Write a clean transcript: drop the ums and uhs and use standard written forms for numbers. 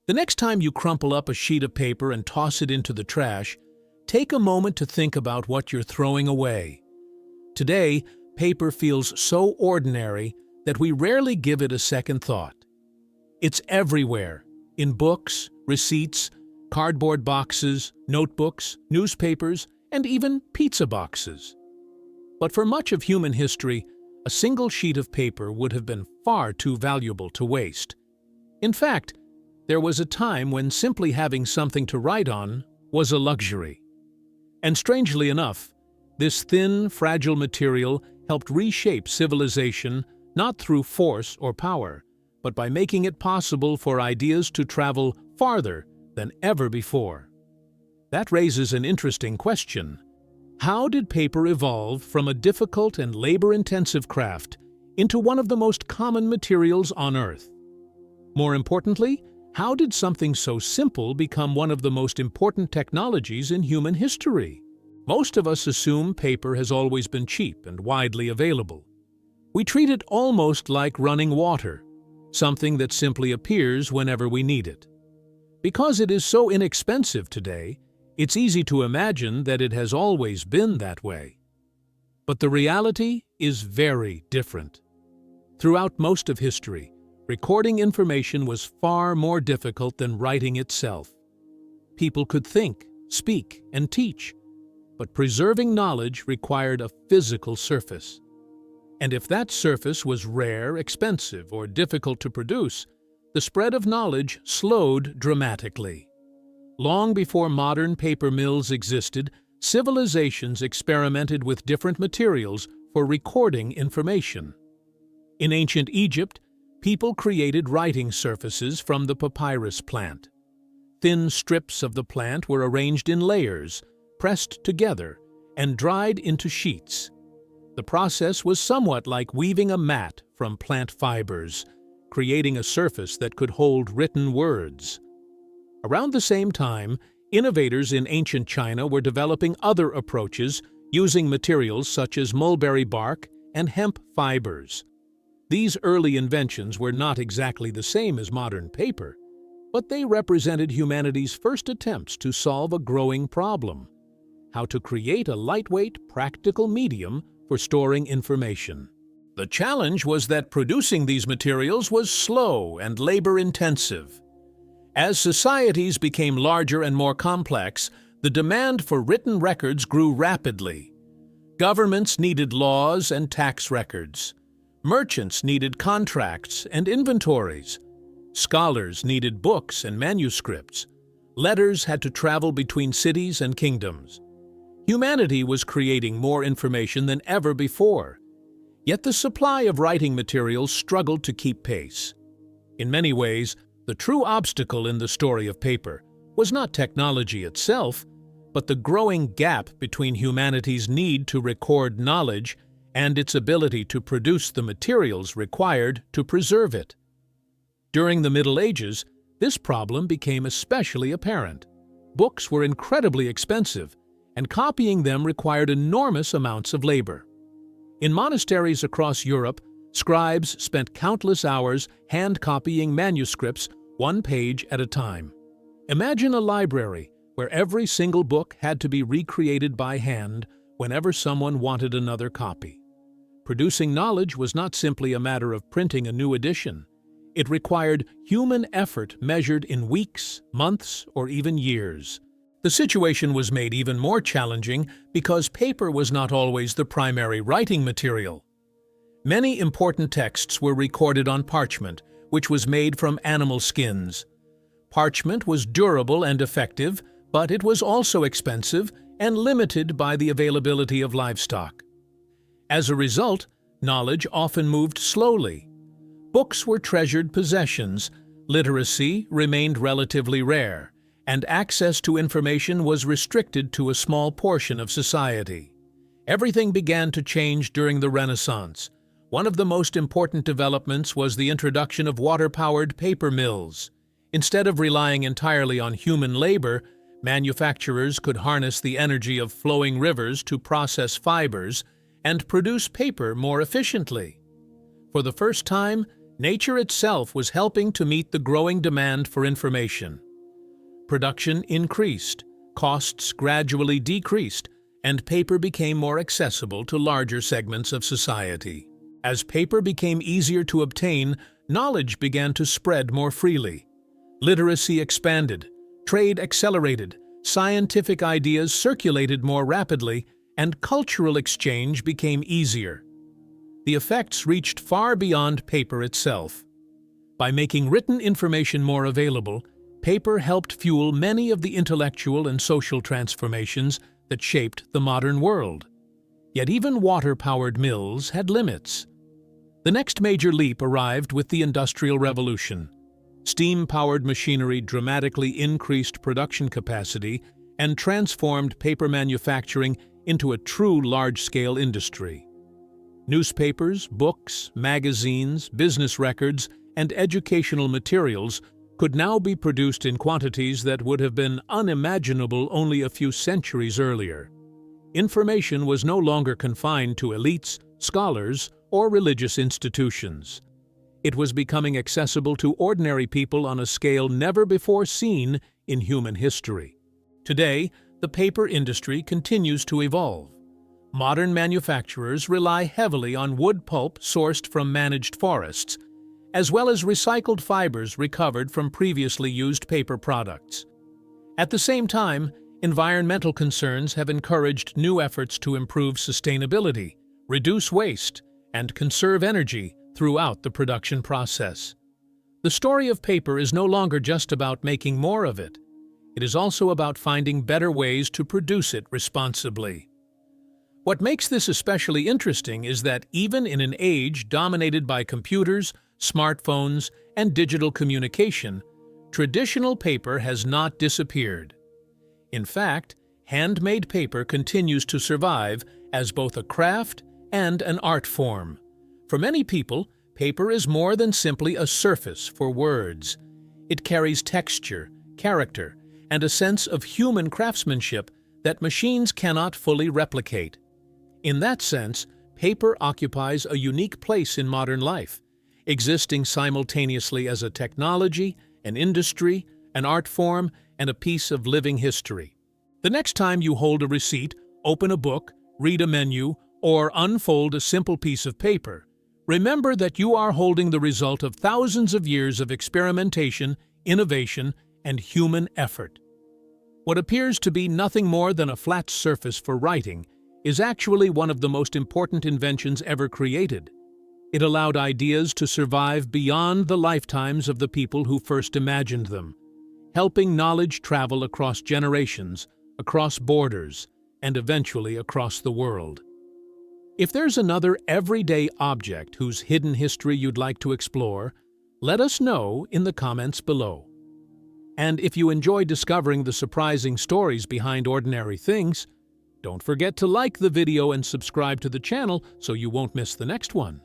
The next time you crumple up a sheet of paper and toss it into the trash, take a moment to think about what you're throwing away. Today, paper feels so ordinary that we rarely give it a second thought. It's everywhere, in books, receipts, cardboard boxes, notebooks, newspapers, and even pizza boxes. But for much of human history, a single sheet of paper would have been far too valuable to waste. In fact, there was a time when simply having something to write on was a luxury. And strangely enough, this thin, fragile material helped reshape civilization not through force or power, but by making it possible for ideas to travel farther than ever before. That raises an interesting question. How did paper evolve from a difficult and labor-intensive craft into one of the most common materials on Earth? More importantly, how did something so simple become one of the most important technologies in human history? Most of us assume paper has always been cheap and widely available. We treat it almost like running water, something that simply appears whenever we need it. Because it is so inexpensive today, it's easy to imagine that it has always been that way. But the reality is very different. Throughout most of history, recording information was far more difficult than writing itself. People could think, speak, and teach, but preserving knowledge required a physical surface. And if that surface was rare, expensive, or difficult to produce, the spread of knowledge slowed dramatically. Long before modern paper mills existed, civilizations experimented with different materials for recording information. In ancient Egypt, people created writing surfaces from the papyrus plant. Thin strips of the plant were arranged in layers, pressed together, and dried into sheets. The process was somewhat like weaving a mat from plant fibers, creating a surface that could hold written words. Around the same time, innovators in ancient China were developing other approaches using materials such as mulberry bark and hemp fibers. These early inventions were not exactly the same as modern paper, but they represented humanity's first attempts to solve a growing problem: how to create a lightweight, practical medium for storing information. The challenge was that producing these materials was slow and labor-intensive. As societies became larger and more complex, the demand for written records grew rapidly. Governments needed laws and tax records. Merchants needed contracts and inventories. Scholars needed books and manuscripts. Letters had to travel between cities and kingdoms. Humanity was creating more information than ever before. Yet the supply of writing materials struggled to keep pace. In many ways, the true obstacle in the story of paper was not technology itself, but the growing gap between humanity's need to record knowledge and its ability to produce the materials required to preserve it. During the Middle Ages, this problem became especially apparent. Books were incredibly expensive, and copying them required enormous amounts of labor. In monasteries across Europe, scribes spent countless hours hand-copying manuscripts one page at a time. Imagine a library where every single book had to be recreated by hand whenever someone wanted another copy. Producing knowledge was not simply a matter of printing a new edition. It required human effort measured in weeks, months, or even years. The situation was made even more challenging because paper was not always the primary writing material. Many important texts were recorded on parchment, which was made from animal skins. Parchment was durable and effective, but it was also expensive and limited by the availability of livestock. As a result, knowledge often moved slowly. Books were treasured possessions, literacy remained relatively rare, and access to information was restricted to a small portion of society. Everything began to change during the Renaissance. One of the most important developments was the introduction of water-powered paper mills. Instead of relying entirely on human labor, manufacturers could harness the energy of flowing rivers to process fibers and produce paper more efficiently. For the first time, Nature itself was helping to meet the growing demand for information. Production increased, costs gradually decreased, and paper became more accessible to larger segments of society. As paper became easier to obtain, knowledge began to spread more freely. Literacy expanded, trade accelerated, scientific ideas circulated more rapidly, and cultural exchange became easier. The effects reached far beyond paper itself. By making written information more available, paper helped fuel many of the intellectual and social transformations that shaped the modern world. Yet even water-powered mills had limits. The next major leap arrived with the Industrial Revolution. Steam-powered machinery dramatically increased production capacity and transformed paper manufacturing into a true large-scale industry. Newspapers, books, magazines, business records, and educational materials could now be produced in quantities that would have been unimaginable only a few centuries earlier. Information was no longer confined to elites, scholars, or religious institutions. It was becoming accessible to ordinary people on a scale never before seen in human history. Today, the paper industry continues to evolve. Modern manufacturers rely heavily on wood pulp sourced from managed forests, as well as recycled fibers recovered from previously used paper products. At the same time, environmental concerns have encouraged new efforts to improve sustainability, reduce waste, and conserve energy throughout the production process. The story of paper is no longer just about making more of it. It is also about finding better ways to produce it responsibly. What makes this especially interesting is that even in an age dominated by computers, smartphones, and digital communication, traditional paper has not disappeared. In fact, handmade paper continues to survive as both a craft and an art form. For many people, paper is more than simply a surface for words. It carries texture, character, and a sense of human craftsmanship that machines cannot fully replicate. In that sense, paper occupies a unique place in modern life, existing simultaneously as a technology, an industry, an art form, and a piece of living history. The next time you hold a receipt, open a book, read a menu, or unfold a simple piece of paper, remember that you are holding the result of thousands of years of experimentation, innovation, and human effort. What appears to be nothing more than a flat surface for writing is actually one of the most important inventions ever created. It allowed ideas to survive beyond the lifetimes of the people who first imagined them, helping knowledge travel across generations, across borders, and eventually across the world. If there's another everyday object whose hidden history you'd like to explore, let us know in the comments below. And if you enjoy discovering the surprising stories behind ordinary things, don't forget to like the video and subscribe to the channel so you won't miss the next one.